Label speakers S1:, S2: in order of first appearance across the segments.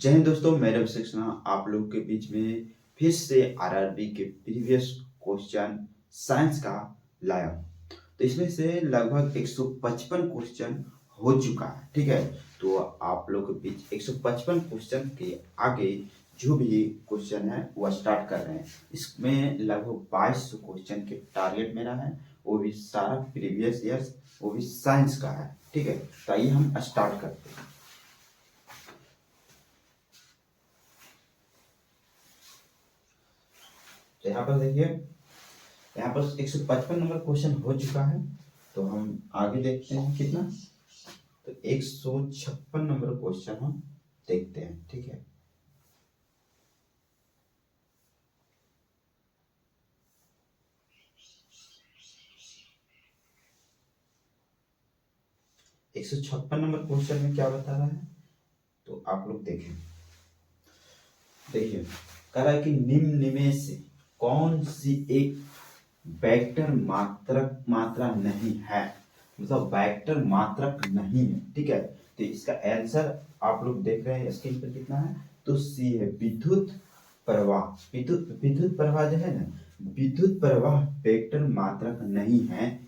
S1: जय हिंद दोस्तों, मैं रवि सक्सेना आप लोगों के बीच में फिर से आरआरबी के प्रीवियस क्वेश्चन साइंस का लाया हूं। तो इसमें से लगभग 155 क्वेश्चन हो चुका है। ठीक है, तो आप लोगों के बीच 155 क्वेश्चन के आगे जो भी क्वेश्चन है वो स्टार्ट कर रहे हैं। इसमें लगभग 2200 क्वेश्चन के टारगेट मेरा है, वो भी सारा प्रीवियस ईयर्स, वो भी साइंस का है। ठीक है, तो आइए हम स्टार्ट करते हैं। तो यहाँ पर देखिए, यहाँ पर 155 नंबर क्वेश्चन हो चुका है। तो हम आगे देखते हैं कितना, तो 156 नंबर क्वेश्चन हम देखते हैं। ठीक है, एक सौ छप्पन नंबर क्वेश्चन में क्या बता रहा है, तो आप लोग देखें। देखिए, कह रहा है कि निम्न में से कौन सी एक वेक्टर मात्रा नहीं है, मतलब वेक्टर मात्रक नहीं है। ठीक है, तो इसका आंसर आप लोग देख रहे हैं स्क्रीन पर कितना है, तो सी है विद्युत प्रवाह। विद्युत प्रवाह जो है ना, विद्युत प्रवाह वेक्टर मात्रक नहीं है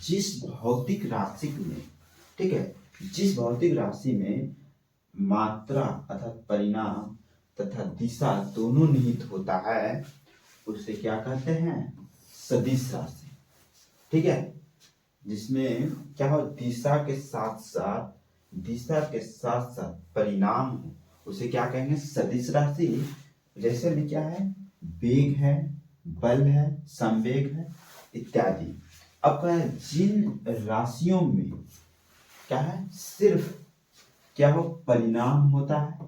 S1: जिस भौतिक राशि में, ठीक है, जिस भौतिक राशि में मात्रा अर्थात परिणाम तथा दिशा दोनों निहित होता है उसे क्या कहते हैं, सदिश राशि। ठीक है, जिसमें क्या हो, दिशा के साथ साथ परिणाम हो, उसे क्या कहेंगे, सदिश राशि। जैसे में क्या है, वेग है, बल है, संवेग है इत्यादि। अब क्या है, जिन राशियों में क्या है, सिर्फ क्या हो, परिणाम होता है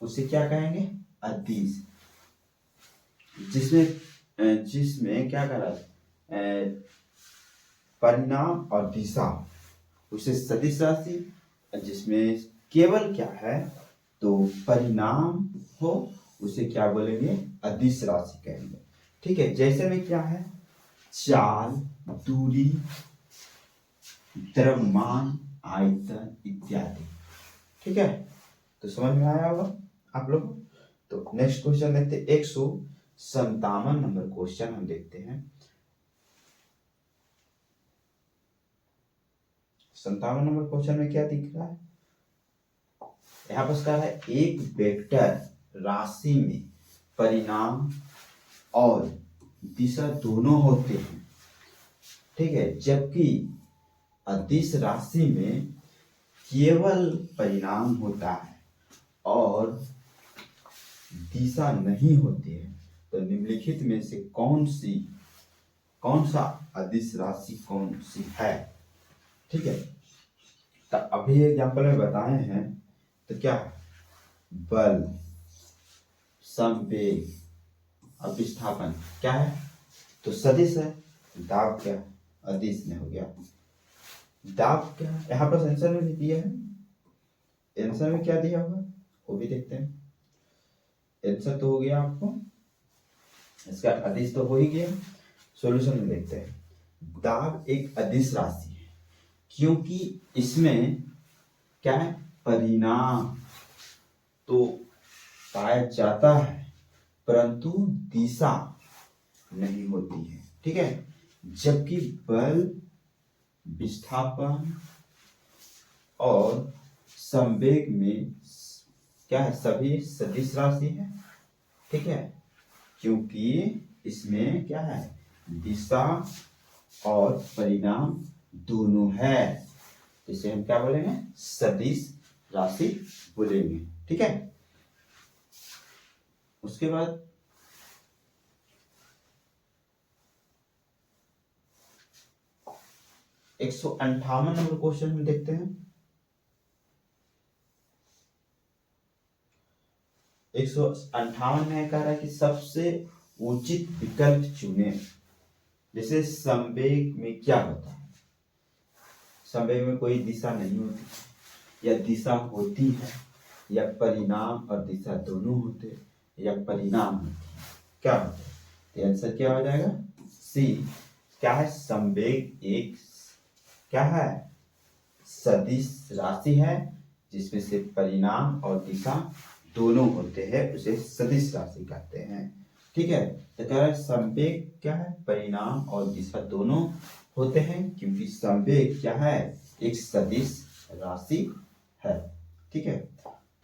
S1: उसे क्या कहेंगे, अदिश। जिसमें क्या कर रहा है, परिणाम और दिशा उसे सदिश राशि। जिसमें केवल क्या है, तो परिणाम हो उसे क्या बोलेंगे, अदिश राशि कहेंगे। ठीक है, जैसे में क्या है, चाल, दूरी, द्रव्यमान, आयतन इत्यादि। ठीक है, तो समझ में आया होगा आप लोग। तो नेक्स्ट क्वेश्चन देखते हैं, 157 नंबर क्वेश्चन हम देखते हैं। 57 नंबर क्वेश्चन में क्या दिख रहा है, यहाँ पर कहा है एक वेक्टर राशि में परिणाम और दिशा दोनों होते हैं। ठीक है, जबकि अदिश राशि में केवल परिणाम होता है और दिशा नहीं होती है। तो निम्नलिखित में से कौन सा अदिश राशि कौन सी है। ठीक है, तो अभी एग्जाम्पल में बताए हैं, तो क्या है, बल, संवेग और विस्थापन क्या है, तो सदिश है। दाब क्या, अदिश में हो गया। दाब क्या, यहाँ पर आंसर में भी दिया है, आंसर में क्या दिया होगा वो भी देखते हैं। आंसर तो हो गया आपको, इसका अदिश तो हो ही गया। सॉल्यूशन में देखते हैं, दाब एक अदिश राशि है क्योंकि इसमें क्या है, परिणाम तो पाया जाता है परंतु दिशा नहीं होती है। ठीक है, जबकि बल, विस्थापन और संवेग में क्या है, सभी सदिश राशि है। ठीक है, क्योंकि इसमें क्या है, दिशा और परिणाम दोनों है, इसे हम क्या बोलेंगे, सदिश राशि बोलेंगे। ठीक है, उसके बाद 158 नंबर क्वेश्चन में देखते हैं। 158 में कह रहा है कि सबसे उचित विकल्प चुने। जैसे संवेग में क्या होता है, संवेग में कोई दिशा नहीं होती या दिशा होती है, या परिणाम और दिशा दोनों होते या परिणाम होती है, क्या होता है, तो आंसर क्या हो जाएगा, सी। क्या है, संवेग एक क्या है, सदिश राशि है जिसमें से परिणाम और दिशा दोनों होते हैं उसे सदिश राशि कहते हैं। ठीक है, तो कह रहा है संवेग क्या है, परिणाम और दिशा दोनों होते हैं क्योंकि संवेग क्या है, एक सदिश राशि है। ठीक है,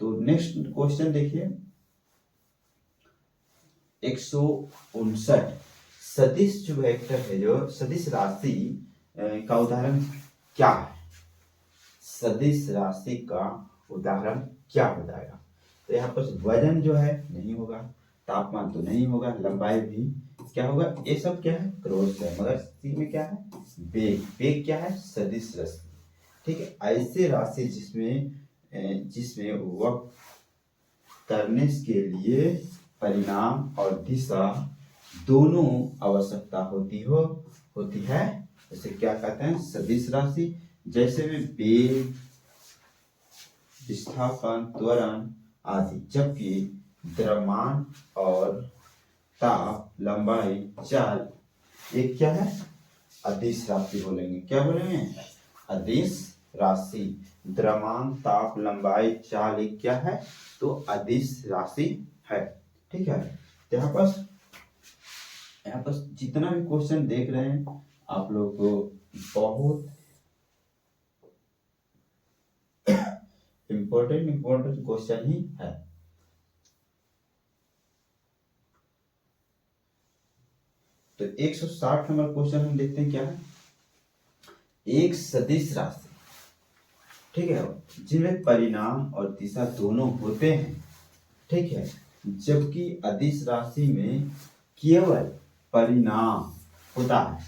S1: तो नेक्स्ट क्वेश्चन देखिए 159। सदिश जो वेक्टर है, जो सदिश राशि का उदाहरण क्या है, सदिश राशि का उदाहरण क्या हो जाएगा। तो यहाँ पर वजन जो है नहीं होगा, तापमान तो नहीं होगा, लंबाई भी क्या होगा, ये सब क्या है क्रॉस है, मगर सी में क्या है वेग, वेग क्या है सदिश राशि। ठीक है, ऐसे राशि जिसमें वक्त करने के लिए परिणाम और दिशा दोनों आवश्यकता होती है, इसे क्या कहते हैं सदिश राशि। जैसे में वेग, विस्थापन, त्वरण आदि, जबकि द्रव्यमान और ताप, लंबाई, चाल ये क्या है अदिश राशि बोलेंगे। क्या बोलेंगे अदिश राशि। द्रव्यमान, ताप, लंबाई, चाल ये क्या है तो अदिश राशि है। ठीक है, यहाँ पर जितना भी क्वेश्चन देख रहे हैं आप लोग को बहुत इम्पोर्टेंट क्वेश्चन ही है। तो 160 नंबर क्वेश्चन हम देखते हैं क्या है, एक सदिश राशि, ठीक है, जिनमें परिणाम और दिशा दोनों होते हैं। ठीक है, जबकि अदिश राशि में केवल परिणाम होता है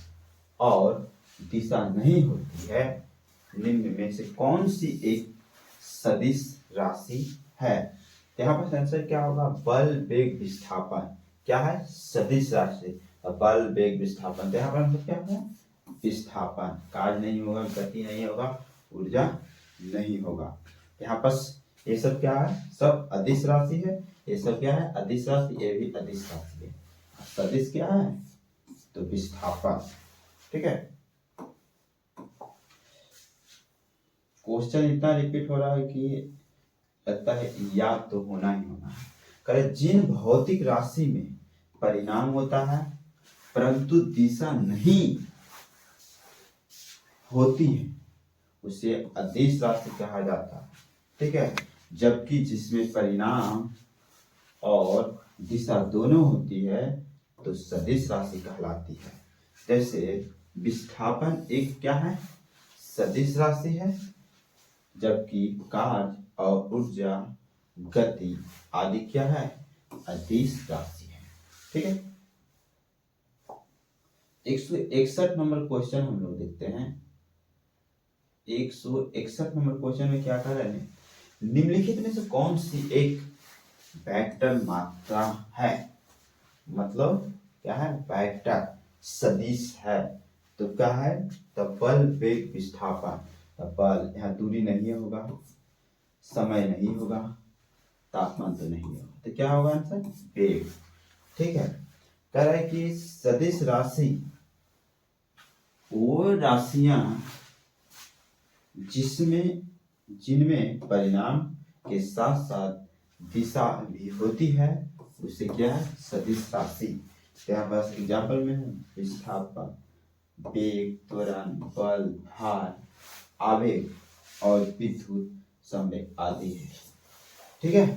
S1: और दिशा नहीं होती है, निम्न में से कौन सी एक सदिश राशि है। यहाँ पर आंसर क्या होगा, बल, वेग, विस्थापन क्या है सदिश राशि। बल, वेग, विस्थापन, तो यहाँ पर आंसर क्या होगा विस्थापन। कार्य नहीं होगा, गति नहीं होगा, ऊर्जा नहीं होगा। यहाँ पर ये सब क्या है, सब अदिश राशि है। ये सब क्या है अदिश राशि, ये भी अदिश राशि है। सदिश क्या है तो विस्थापन। ठीक है, क्वेश्चन इतना रिपीट हो रहा है कि लगता है याद तो होना ही होना है। करे जिन भौतिक राशि में परिणाम होता है परंतु दिशा नहीं होती है उसे अदिश राशि कहा जाता है। ठीक है, जबकि जिसमें परिणाम और दिशा दोनों होती है तो सदिश राशि कहलाती है। जैसे विस्थापन एक क्या है सदिश राशि है, जबकि कार्य और ऊर्जा, गति आदि क्या है अदिश राशि है। ठीक है, 161 नंबर क्वेश्चन हम लोग देखते हैं। 161 नंबर क्वेश्चन में क्या कह रहे हैं, निम्नलिखित में से कौन सी एक वेक्टर मात्रा है, मतलब क्या है वेक्टर सदिश है। तो क्या है तो बल, वेग, विस्थापन। तो बल यहाँ दूरी नहीं होगा, समय नहीं होगा, तापमान तो नहीं होगा, तो क्या होगा आंसर वेग। ठीक है, कह रहा है कि सदिश राशि वो राशियां जिनमें परिणाम के साथ साथ दिशा भी होती है उसे क्या है सदिश राशि। यहाँ पास एग्जाम्पल में है विस्थापन, वेग, त्वरण, बल, भार, आवेग और विद्युत संवेग आदि है। ठीक है,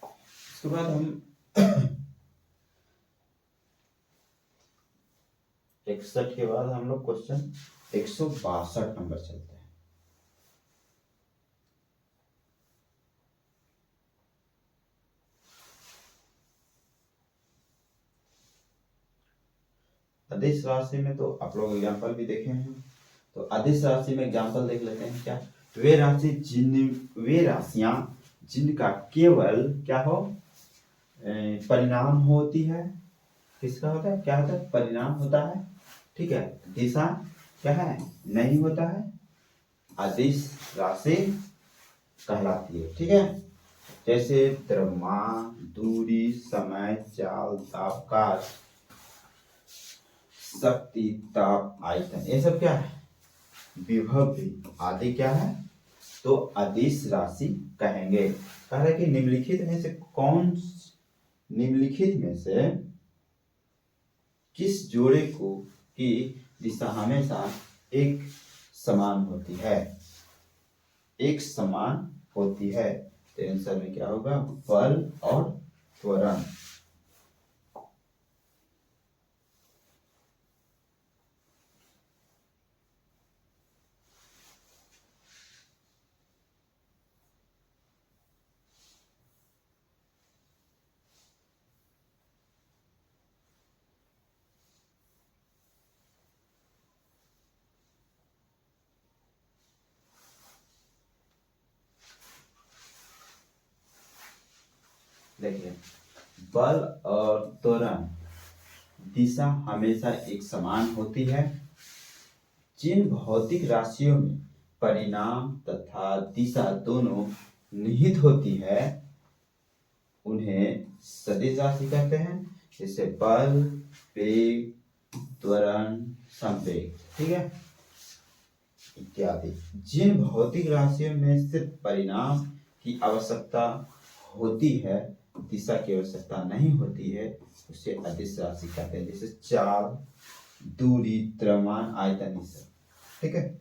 S1: इसके बाद हम 61 के बाद हम लोग क्वेश्चन 162 नंबर चलते हैं। अदिश राशि में तो आप लोग एग्जाम्पल भी देखे हैं, तो अदिश राशि में एग्जाम्पल देख लेते हैं। क्या वे राशियां जिनका केवल क्या हो परिणाम होती है, किसका होता है क्या होता है परिणाम होता है। ठीक है, दिशा क्या है नहीं होता है, अदिश राशि कहलाती है। ठीक है, जैसे द्रव्यमान, दूरी, समय, चाल, ताप, कार्य, शक्ति, ताप, आयतन, ये सब क्या है विभव भी आदि क्या है, तो अदिश राशि कहेंगे। कह रहा है कि निम्नलिखित में से किस जोड़े की दिशा हमेशा एक समान होती है, एक समान होती है। तो आंसर में क्या होगा, बल और त्वरण। देखिए, बल और त्वरण दिशा हमेशा एक समान होती है। जिन भौतिक राशियों में परिणाम तथा दिशा दोनों निहित होती है उन्हें सदिश राशि कहते हैं, जैसे बल, वेग, त्वरण, संवेग, ठीक है, इत्यादि। जिन भौतिक राशियों में सिर्फ परिणाम की आवश्यकता होती है, दिशा की आवश्यकता नहीं होती है, उसे अदिश राशि कहते हैं, जैसे चाल, दूरी, द्रव्यमान, आयतन, ये सब, ठीक है।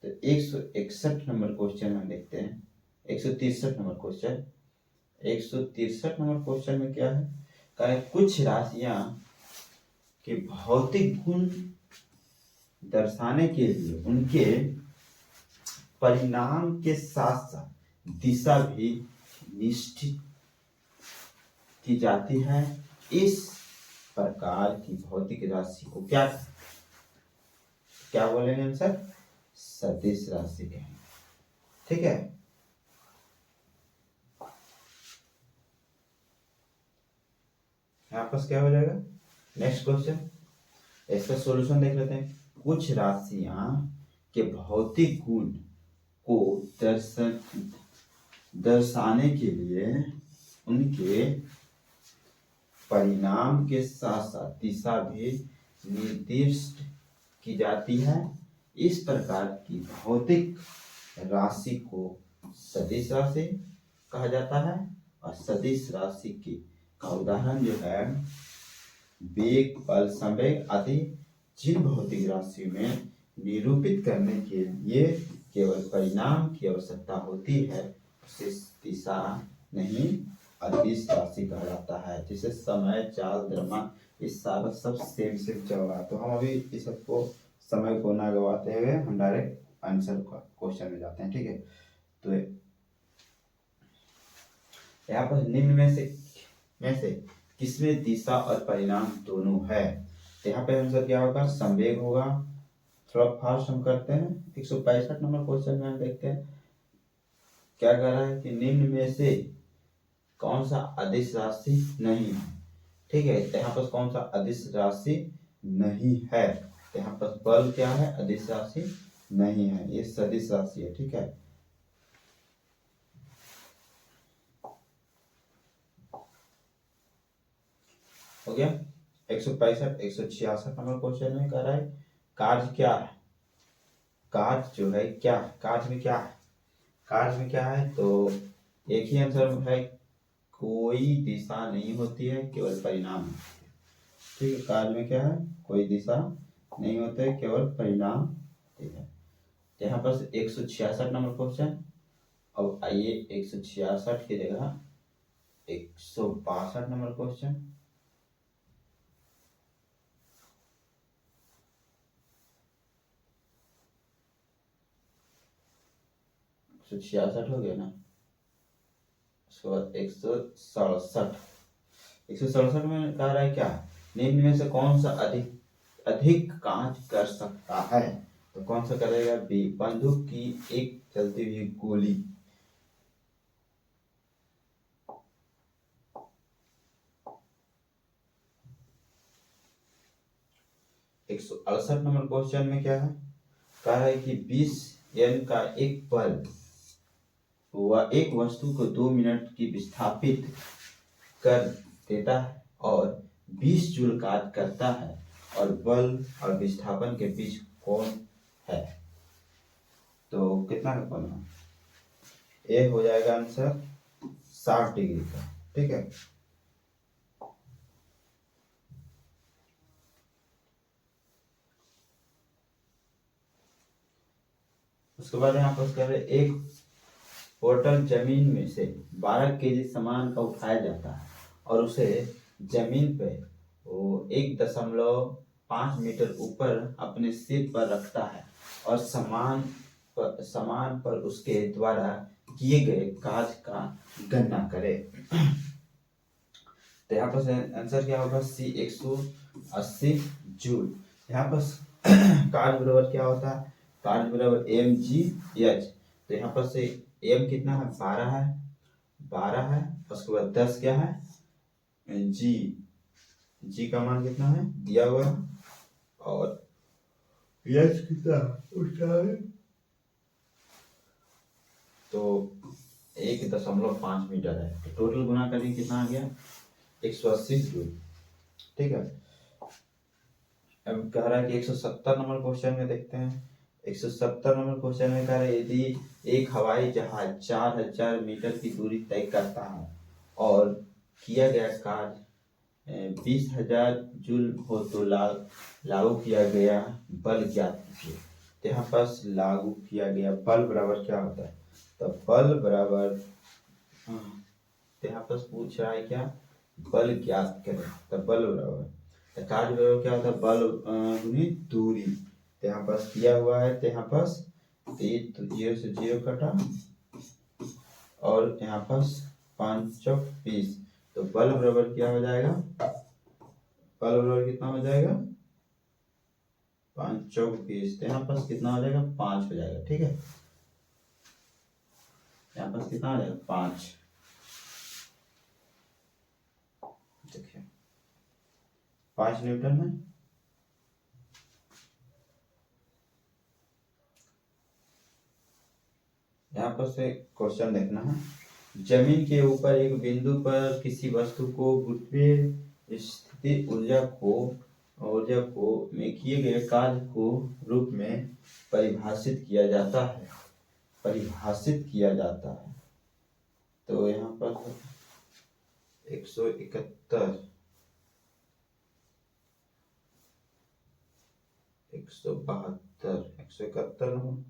S1: तो 161 नंबर क्वेश्चन हम देखते हैं। 163 नंबर क्वेश्चन, 163 नंबर क्वेश्चन में क्या है, कहा है कुछ राशियां के भौतिक गुण दर्शाने के लिए उनके परिणाम के साथ साथ दिशा भी निश्चित की जाती है। इस प्रकार की भौतिक राशि को क्या बोलेंगे आंसर, सदिश राशि कहेंगे, ठीक है। यहाँ पर क्या हो जाएगा, नेक्स्ट क्वेश्चन, इसका सॉल्यूशन देख लेते हैं। कुछ राशियां के भौतिक गुण को दर्शाने के लिए उनके परिणाम के साथ साथ दिशा भी निर्दिष्ट की जाती है। इस प्रकार की भौतिक राशि को सदिश राशि कहा जाता है। और सदिश राशि का उदाहरण जो है वेग, बल, संवेग आदि। जिन भौतिक राशि में निरूपित करने के लिए केवल परिणाम की आवश्यकता होती है उसे दिशा नहीं अदिश राशि कहा जाता है। जैसे समय, चाल, द्रव्यमान, इस सारा सब सेम चल रहा है। तो हम अभी इस सबको समय को ना गवाते हुए हम डायरेक्ट आंसर क्वेश्चन में जाते हैं, ठीक है। तो यहाँ पर निम्न में से किसमें दिशा और परिणाम दोनों है, तो यहाँ पे आंसर क्या होगा, संवेग होगा। थोड़ा फास्ट हम करते हैं। 165 नंबर क्वेश्चन में हम देखते हैं क्या कह रहा है कि निम्न में से कौन सा अदिश राशि नहीं है, ठीक है। तो यहाँ पर कौन सा अदिश राशि नहीं है, तो यहाँ पर बल क्या है, अदिश राशि नहीं है, ये सदिश राशि है, ठीक है। हो गया। 165 166 नंबर क्वेश्चन में कह रहा है कार्य क्या है, कार्य जो है क्या, कार्य में क्या है, कार्य में क्या है, तो एक ही आंसर है, कोई दिशा नहीं होती है, केवल परिणाम होती है, ठीक है। कार्य में क्या है, कोई दिशा नहीं होता है, केवल परिणाम होती है। यहाँ पर 166 नंबर क्वेश्चन। अब आइए 166 की जगह 162 नंबर क्वेश्चन। 166 हो गया ना, उसके बाद 167 में कह रहा है क्या, निम्न में से कौन सा अधिक कांच कर सकता है, तो कौन सा करेगा, बी, बंदूक की एक चलती हुई गोली। एक 168 नंबर क्वेश्चन में क्या है, कहा है कि 20 एन का एक बल्ब वह एक वस्तु को 2 मिनट की विस्थापित कर देता है और 20 जूल कार्य करता है, और बल्ब और विस्थापन के बीच कोण है। तो कितना का कोण है? ए हो जाएगा आंसर 60 डिग्री का, ठीक है। उसके बाद यहाँ पर कह रहे एक बोतल जमीन में से 12 केजी सामान का उठाया जाता है और उसे जमीन पे वो 1.5 मीटर ऊपर अपने सिर पर रखता है और सामान पर उसके द्वारा किए गए कार्य का गणना करे। तो यहाँ पर आंसर क्या होगा? सी 180 जूल। यहाँ पर कार्य बराबर क्या होता है? कार्य बराबर एम जी एच। तो यहाँ पर से एम कितना है? 12 है, 12 है। उसके बाद 10 क्या है? जी, जी का मान कितना है दिया हुआ है, और एच कितना है? तो 1.5 मीटर है। तो टोटल गुना करेंगे कितना आ गया? 180 जूल, ठीक है। अब कह रहा है कि 170 नंबर क्वेश्चन में देखते हैं। 170 नंबर क्वेश्चन में कह रहा है यदि एक हवाई जहाज 4000 मीटर की दूरी तय करता है और किया गया कार्य 20,000 जूल हो तो लागू किया गया बल ज्ञात कीजिए। तो यहाँ पास लागू किया गया बल बराबर क्या होता है? तो बल बराबर, तो यहाँ पास पूछ रहा है क्या? बल ज्ञात करें। तो बल बराबर, तो कार्य बराबर क्या होता है? बल गुणित दूरी। तो यहाँ पास दिया हुआ है, तो यहाँ पास 0 से 0 कटा और यहाँ पास 5 चौक 20। तो बल बराबर क्या हो जाएगा? बल बराबर कितना हो जाएगा? 5 चौक 20। तो यहाँ पास कितना हो जाएगा? 5 हो जाएगा, ठीक है। यहाँ पास कितना हो जाएगा? 5। देखिए 5 न्यूटन है। यहाँ पर से क्वेश्चन देखना है। जमीन के ऊपर एक बिंदु पर किसी वस्तु को गुरुत्वीय स्थिति ऊर्जा को में किए गए कार्य को रूप में परिभाषित किया जाता है। तो यहाँ पर 171 172 171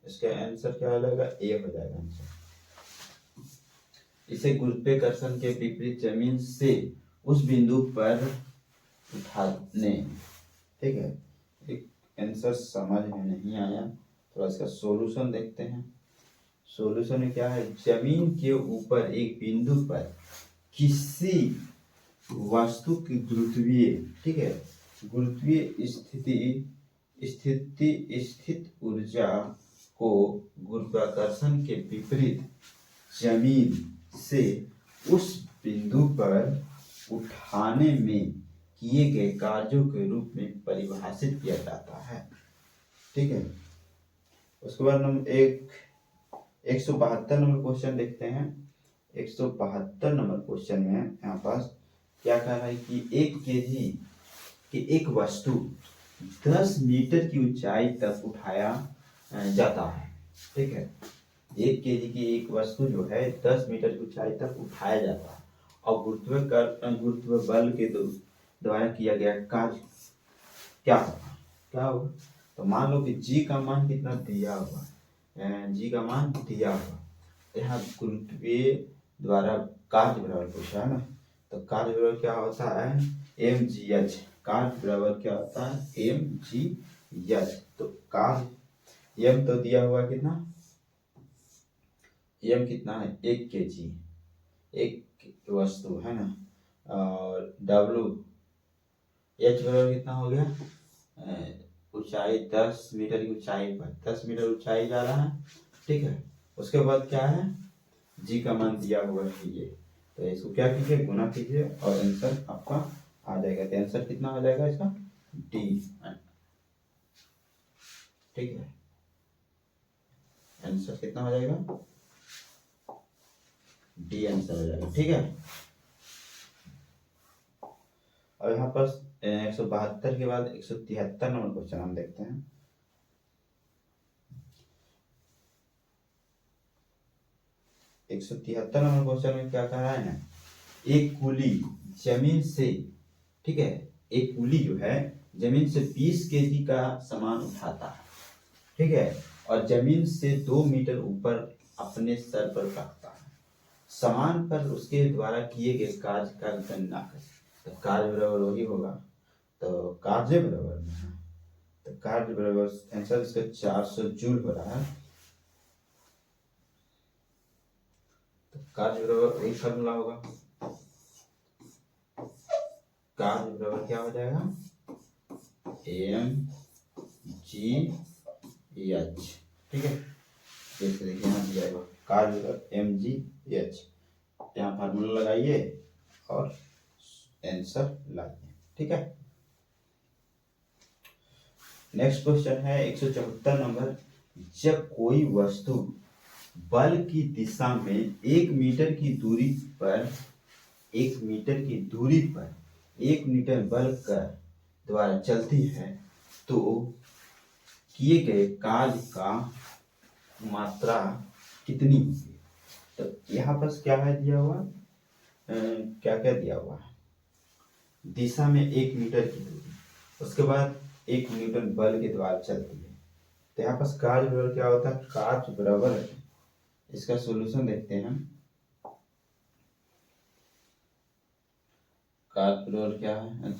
S1: इसका आंसर क्या हो जाएगा? ए हो जाएगा आंसर। इसे गुरुत्वाकर्षण के विपरीत जमीन से उस बिंदु पर उठाने, ठीक है। एक आंसर समझ में नहीं आया, थोड़ा इसका सॉल्यूशन देखते हैं। सॉल्यूशन में क्या है? जमीन के ऊपर एक बिंदु पर किसी वस्तु की गुरुत्वीय, ठीक है, गुरुत्वीय स्थित ऊर्जा को गुरुत्वाकर्षण के विपरीत जमीन से उस बिंदु पर उठाने में किए गए कार्यों के रूप में परिभाषित किया जाता है, ठीक है। उसके बाद हम 172 नंबर क्वेश्चन देखते हैं। 172 नंबर क्वेश्चन में यहाँ पास क्या कह रहा है कि 1 केजी की एक वस्तु 10 मीटर की ऊंचाई तक उठाया जाता है, ठीक है। 1 केजी की एक वस्तु जो है 10 मीटर की ऊंचाई तक उठाया जाता है और गुरुत्व बल के द्वारा किया गया कार्य क्या होगा? तो मान लो कि जी का मान कितना दिया हुआ है, जी का मान दिया हुआ, यहाँ गुरुत्वीय द्वारा कार्य बराबर पूछा है ना। तो कार्य बराबर क्या होता है? M G H. कार्य बराबर क्या होता है? M G H. तो कार्य एम तो दिया हुआ कितना? एम कितना है? 1 केजी, एक वस्तु है ना। और डब्ल्यू एच बराबर कितना हो गया? ऊंचाई 10 मीटर की ऊंचाई पर 10 मीटर ऊंचाई जा रहा है, ठीक है। उसके बाद क्या है? जी का मान दिया हुआ है ये। तो इसको क्या कीजिए? गुना कीजिए और आंसर आपका आ जाएगा। तो आंसर कितना हो जाएगा इसका? डी, ठीक है। आंसर कितना हो जाएगा? डी आंसर हो जाएगा, ठीक है। और यहाँ पर 172 के बाद 173 नंबर क्वेश्चन हम देखते हैं। एक 173 नंबर क्वेश्चन में क्या कह रहा है ना, एक कुली जमीन से, ठीक है, एक कुली जो है जमीन से 20 केजी का सामान उठाता है, ठीक है, और जमीन से 2 मीटर ऊपर अपने सर पर रखता है। सामान पर उसके द्वारा किए गए कार्य का गणना करें। तो कार्य बराबर वही होगा, तो कार्य बराबर में है, तो कार्य बराबर आंसर इसका 400 जूल हो रहा है। तो कार्य बराबर वही फॉर्मूला होगा, कार्य बराबर क्या हो जाएगा, mgh, ठीक है। जैसे देखिए यहाँ दिया है कार्य बराबर mgh, यहाँ फार्मूला लगाइए और आंसर लाइए, ठीक है। नेक्स्ट क्वेश्चन है 174 नंबर, जब कोई वस्तु बल की दिशा में 1 मीटर की दूरी पर 1 मीटर बल का द्वारा चलती है तो किए गए कार्य का मात्रा कितनी होगी। तो यहाँ पर क्या है दिया हुआ, क्या क्या दिया हुआ है, दिशा में 1 मीटर की दूरी, उसके बाद 1 न्यूटन बल के द्वारा चलती है। तो यहाँ पर कार्य बराबर क्या होता है, कार्य बराबर, इसका सॉल्यूशन देखते हैं हम। कार्य बराबर क्या है,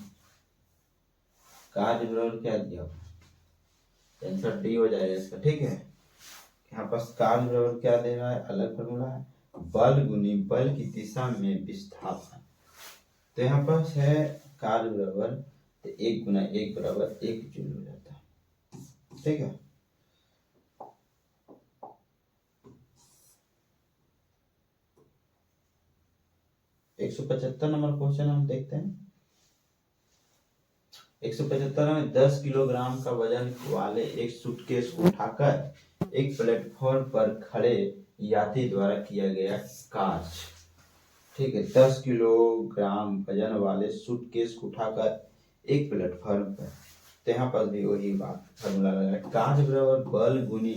S1: कार्य बराबर क्या दिया हुआ, आंसर डी हो जाएगा इसका, ठीक है। यहाँ पर कार्य बराबर क्या दे रहा है, अलग फॉर्मूला है, बल गुनी बल की दिशा में विस्थापन। तो यहाँ पर है कार्य बराबर, तो 1 गुना 1 बराबर 1 जूल हो जाता है, ठीक है। एक 175 नंबर क्वेश्चन हम देखते हैं। 175 में 10 किलोग्राम का वजन वाले एक सूटकेस को उठाकर एक प्लेटफॉर्म पर खड़े यात्री द्वारा किया गया कार्य, ठीक है। 10 किलोग्राम वजन वाले सूटकेस को उठाकर एक प्लेटफॉर्म पर, तो यहाँ पर भी वही बात फॉर्मूला लगा, कार्य बराबर बल गुनी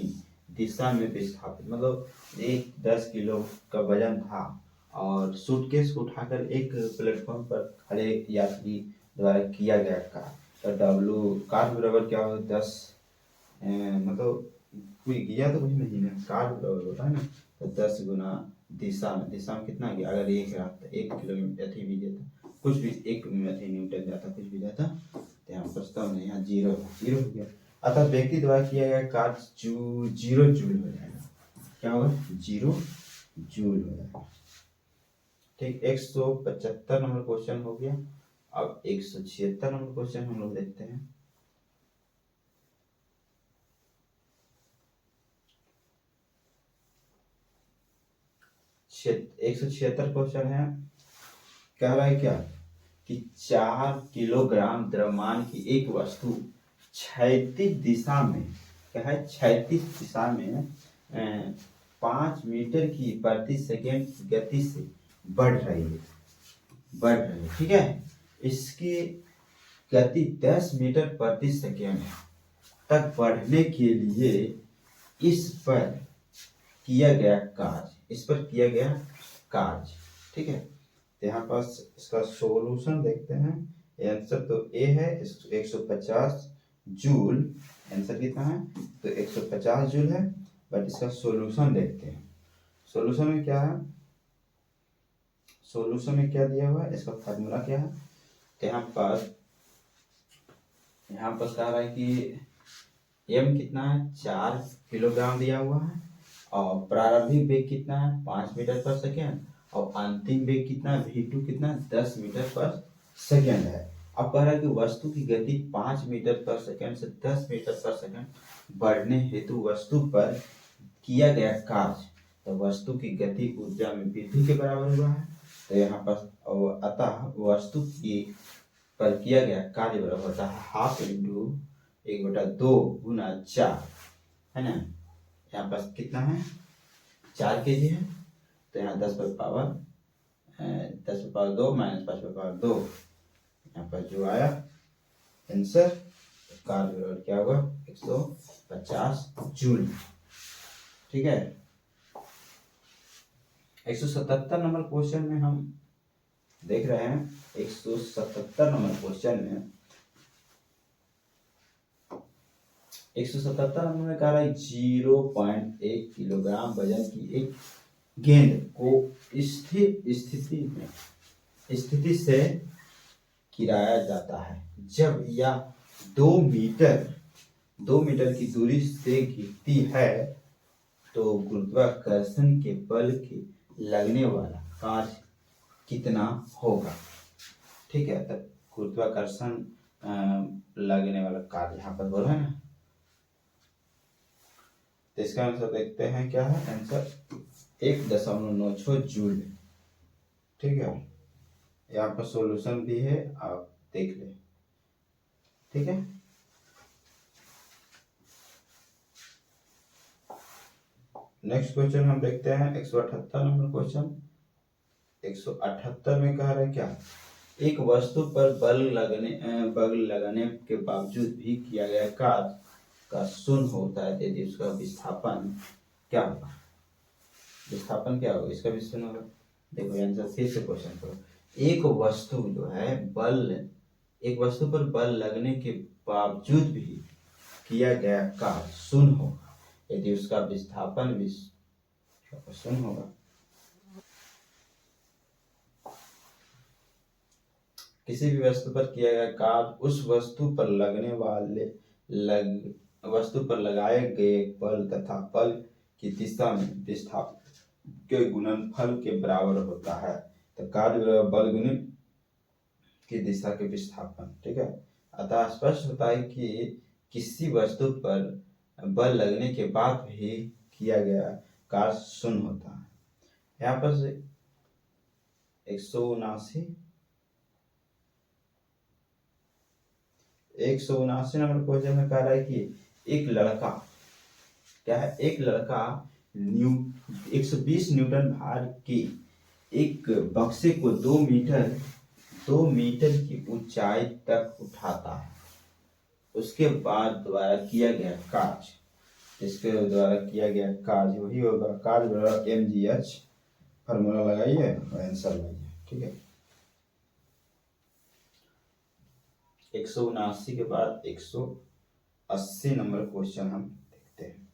S1: दिशा में विस्थापित, मतलब एक 10 किलो का वजन था और सूटकेस को उठाकर एक प्लेटफॉर्म पर खड़े यात्री द्वारा किया गया कार्य। तो डब्लू कार्य बराबर क्या होगा, 10 मतलब कोई किया तो कुछ नहीं है, कार्य बराबर होता है ना, तो 10 गुना दिशा में कितना गया, अगर 1 रहता 1 किलोमीटर अथी भी देता, कुछ भी 1 न्यूटन जाता, कुछ भी जाता, तो यहाँ प्रस्ताव नहीं, यहाँ 0 हो गया। अतः व्यक्ति द्वारा किया गया कार्य 0 जूल हो जाएगा, क्या होगा, 0 जूल हो जाएगा, ठीक। 175 नंबर क्वेश्चन हो गया। अब 176 नंबर क्वेश्चन हम लोग देखते हैं। एक 176 क्वेश्चन है, कह रहा है क्या कि 4 किलोग्राम द्रव्यमान की एक वस्तु क्षैतिज दिशा में, क्या है, क्षैतिज दिशा में 5 मीटर की प्रति सेकेंड गति से बढ़ रही है, ठीक है। इसकी गति 10 मीटर प्रति सेकेंड तक बढ़ने के लिए इस पर किया गया कार्य, ठीक है। तो यहाँ पास इसका सॉल्यूशन देखते हैं। आंसर तो ए है, 150 जूल, आंसर कितना है, तो 150 जूल है, बट इसका सॉल्यूशन देखते हैं। सॉल्यूशन में क्या है, सॉल्यूशन में क्या दिया हुआ है, इसका फार्मूला क्या है, तो यहाँ पर कह रहा है कि m कितना है, 4 किलोग्राम दिया हुआ है, और प्रारंभिक वेग कितना है, 5 मीटर पर सेकेंड, और अंतिम वेग कितना है, v2 कितना है, 10 मीटर पर सेकेंड है। अब कह रहा है कि वस्तु की गति 5 मीटर पर सेकेंड से 10 मीटर पर सेकेंड बढ़ने हेतु वस्तु पर किया गया कार्य, तो वस्तु की गति ऊर्जा में वृद्धि के बराबर हुआ है। तो यहाँ पर अतः वस्तु की पर किया गया कार्य बराबर होता है 1/2 इंटू 1/2 गुना 4, है ना। यहाँ पर कितना है, 4 kg है, तो यहाँ 10 पर पावर 2 माइनस 5 पर पावर 2, यहाँ पर जो आया आंसर कार्य बल क्या होगा 150 जूल। ठीक है, 177 नंबर क्वेश्चन में हम देख रहे हैं। 177 नंबर क्वेश्चन में 177 नंबर में कह रहा है 0.1 किलोग्राम वजन की एक गेंद को स्थिति से गिराया जाता है। जब यह 2 मीटर की दूरी से गिरती है तो गुरुत्वाकर्षण के बल के लगने वाला कार्य कितना होगा। ठीक है, तब गुरुत्वाकर्षण लगने वाला कार्य यहाँ पर बोला है ना, तो इसका आंसर देखते हैं क्या है। Answer 1.96 joule. ठीक है, यहाँ पर सॉल्यूशन भी है, आप देख ले। ठीक है, नेक्स्ट क्वेश्चन हम देखते हैं 178 नंबर क्वेश्चन। 178 में कह रहे क्या, एक वस्तु पर बल लगाने के बावजूद भी किया गया कार्य का शून्य होता है यदि उसका विस्थापन क्या होगा। विस्थापन क्या होगा, इसका भी शून्य होगा। देखो आंसर फिर से क्वेश्चन करो। एक वस्तु जो है एक वस्तु पर बल लगने के बावजूद भी किया गया कार्य शून्य होगा यदि उसका विस्थापन भी शून्य होगा। किसी भी वस्तु पर किया गया कार्य उस वस्तु पर वस्तु पर लगाए गए बल तथा बल की दिशा में विस्थापन के गुणनफल के बराबर होता है। तो कार्य बल गुणित की दिशा के विस्थापन। ठीक है, अतः स्पष्ट होता है कि किसी वस्तु पर बल लगने के बाद भी किया गया कार्य शून्य होता है। यहाँ पर 179 नंबर क्वेश्चन में कह रहा है कि एक लड़का क्या है, एक लड़का 120 न्यूटन भार की एक बक्से को 2 मीटर की ऊंचाई तक उठाता है। उसके बाद द्वारा किया गया कार्य, इसके द्वारा किया गया कार्य वही होगा, कार्य बराबर mgh। फार्मूला लगाइए और आंसर लगाइए। ठीक है, 179 के बाद 180 नंबर क्वेश्चन हम देखते हैं।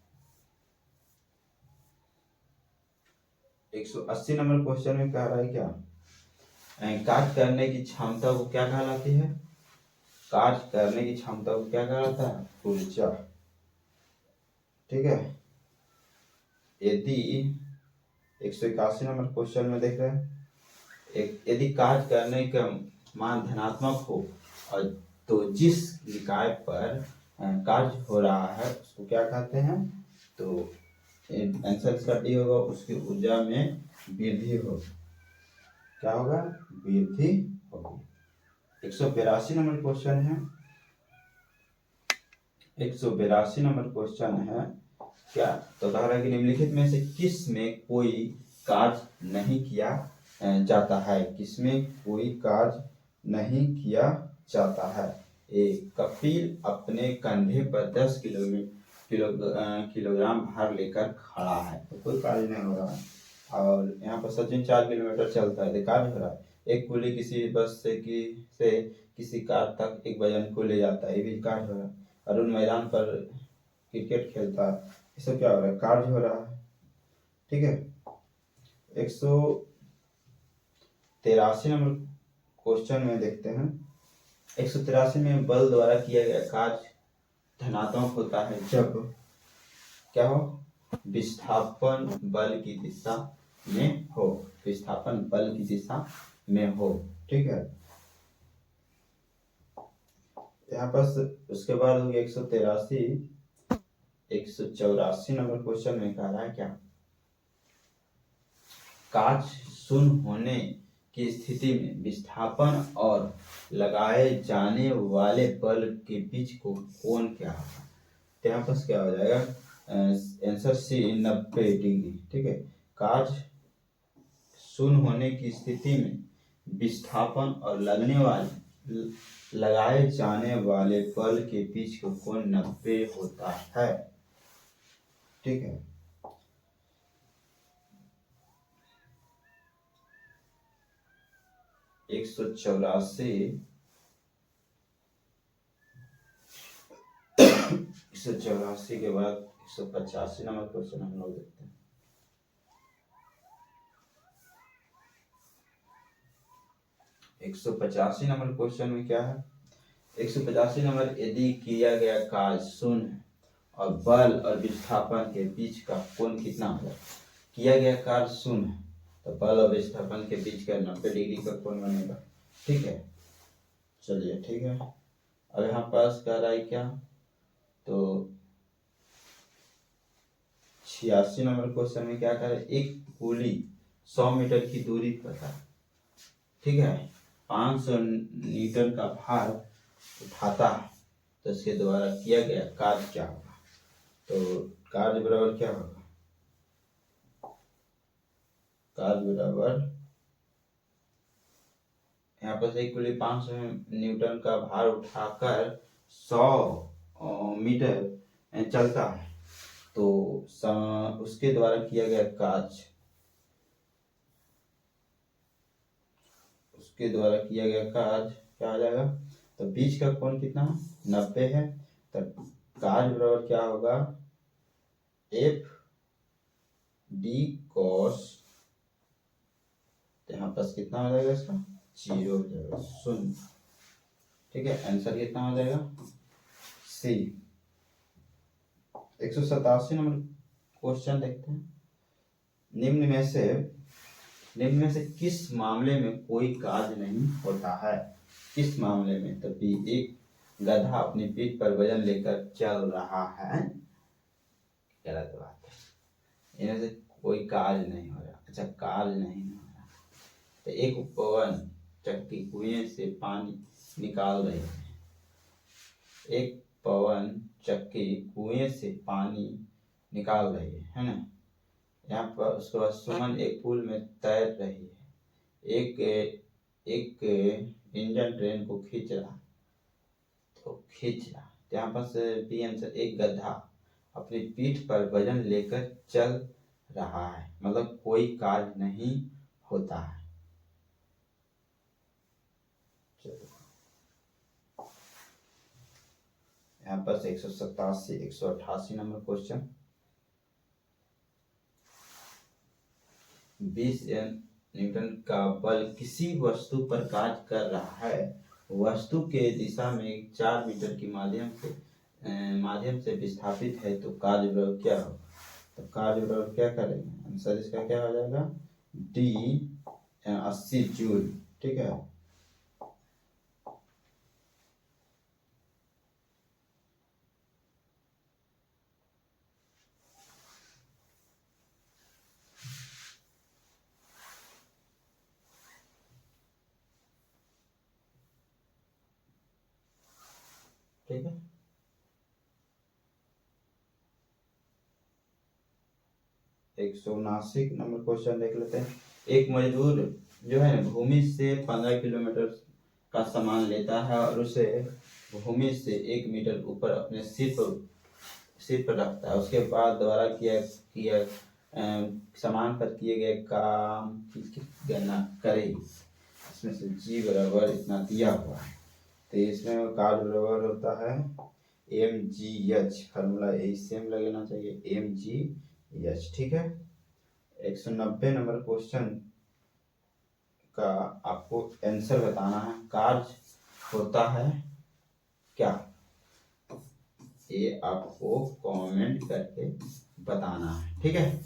S1: 180 नंबर क्वेश्चन में कह रहा है क्या, कार्य करने की क्षमता को क्या कहलाती है। कार्य करने की क्षमता को क्या कहलाता है, ऊर्जा। ठीक है, यदि 181 नंबर क्वेश्चन में देख रहे हैं, यदि कार्य करने का मान धनात्मक हो और तो जिस निकाय पर कार्य हो रहा है उसको क्या कहते हैं, तो आंसर इसका डी होगा, उसकी ऊर्जा में वृद्धि होगी। क्या होगा, वृद्धि होगी। 182 नंबर क्वेश्चन है। 182 नंबर क्वेश्चन है क्या, तो कह रहा है कि निम्नलिखित में से किस में कोई कार्य नहीं किया जाता है। किसमें कोई कार्य नहीं किया जाता है। एक कपिल अपने कंधे पर 10 किलोग्राम भार लेकर खड़ा है, तो कोई कार्य नहीं हो रहा है। और यहाँ पर सचिन 4 किलोमीटर चलता है, तो कार्य हो रहा है। एक कुली किसी बस से किसी कार तक एक वजन को ले जाता है, ये भी कार्य हो रहा है। अरुण मैदान पर क्रिकेट खेलता है, ये सब क्या हो रहा है, कार्य हो रहा है। ठीक है, 183 नंबर क्वेश्चन में देखते हैं। 183 में बल द्वारा किया गया कार्य धनात्मक होता है जब क्या हो, विस्थापन बल की दिशा में हो, विस्थापन बल की दिशा में हो। ठीक है, यहाँ पर उसके बाद हो गया 184 नंबर क्वेश्चन में कह रहा है क्या, कार्य शून्य होने की स्थिति में विस्थापन और लगाए जाने वाले बल के बीच को कोण क्या होगा। तो यहाँ पर क्या हो जाएगा, आंसर सी 90 डिग्री। ठीक है, कार्य शून्य होने की स्थिति में विस्थापन और लगने वाले लगाए जाने वाले बल के बीच का कोण 90 होता है। ठीक है, एक सौ चौरासी के बाद 185 नंबर क्वेश्चन हम लोग देखते हैं। 185 नंबर क्वेश्चन में क्या है? 185 नंबर, यदि किया गया कार्य शून्य है और बल और विस्थापन के बीच का कोण कितना होगा? किया गया कार्य शून्य है तो बल और विस्थापन के बीच का 90 डिग्री का कोण बनेगा। ठीक है, चलिए ठीक है। अब यहाँ पास कह रहा है क्या, तो 86 नंबर क्वेश्चन में क्या कर, एक पुली 100 मीटर की दूरी पर है। ठीक है, 500 न्यूटन का भार उठाता है, तो इसके द्वारा किया गया कार्य क्या होगा? तो कार्य बराबर क्या होगा? कार्य बराबर, यहाँ पर एक पुली 500 न्यूटन का भार उठाकर 100 मीटर चलता है, तो उसके द्वारा किया गया कार्य, उसके द्वारा किया गया कार्य क्या आ जाएगा? तो बीच का कोण कितना, 90 है, तो कार्य बराबर क्या होगा? एफ डी कॉस, तो यहाँ पास कितना हो जाएगा इसका? 0 हो जाएगा, 0। ठीक है, आंसर कितना हो जाएगा? सी। 187 नंबर क्वेश्चन देखते हैं। निम्न में से किस मामले में कोई कार्य नहीं होता है? किस मामले में? तो बी, एक गधा अपनी पीठ पर वजन लेकर चल रहा है, गलत बात है, इनमें से कोई कार्य नहीं हो रहा। अच्छा, कार्य नहीं हो रहा, तो एक पवन चक्की कुएं से पानी निकाल रही है, एक पवन चक्की कुएं से पानी निकाल रही है ना। यहाँ पर उसके बाद सुमन एक पुल में तैर रही है, एक इंजन ट्रेन को खींच रहा, तो यहाँ पर बी आंसर, एक गधा अपनी पीठ पर वजन लेकर चल रहा है, मतलब कोई कार्य नहीं होता है। यहाँ पर 188 नंबर क्वेश्चन। 20 न्यूटन का बल किसी वस्तु पर कार्य कर रहा है, वस्तु के दिशा में 4 मीटर की माध्यम से विस्थापित है, तो कार्य बराबर क्या होगा? तो कार्य बराबर क्या करेंगे? आंसर इसका क्या हो जाएगा? D 80 joule. ठीक है, ठीक है। एक 179 नंबर क्वेश्चन देख लेते हैं। एक मजदूर जो है ना, भूमि से 15 किलोमीटर का सामान लेता है और उसे भूमि से 1 मीटर ऊपर अपने सिर पर रखता है। उसके बाद द्वारा किया सामान पर किए गए काम की गणना करें। इसमें से जी बराबर इतना दिया हुआ है, तो इसमें कार्य बराबर होता है mgh, फार्मूला यही सेम लगना चाहिए, mgh। ठीक है, 190 नंबर क्वेश्चन का आपको आंसर बताना है। कार्य होता है क्या, ये आपको कमेंट करके बताना है। ठीक है।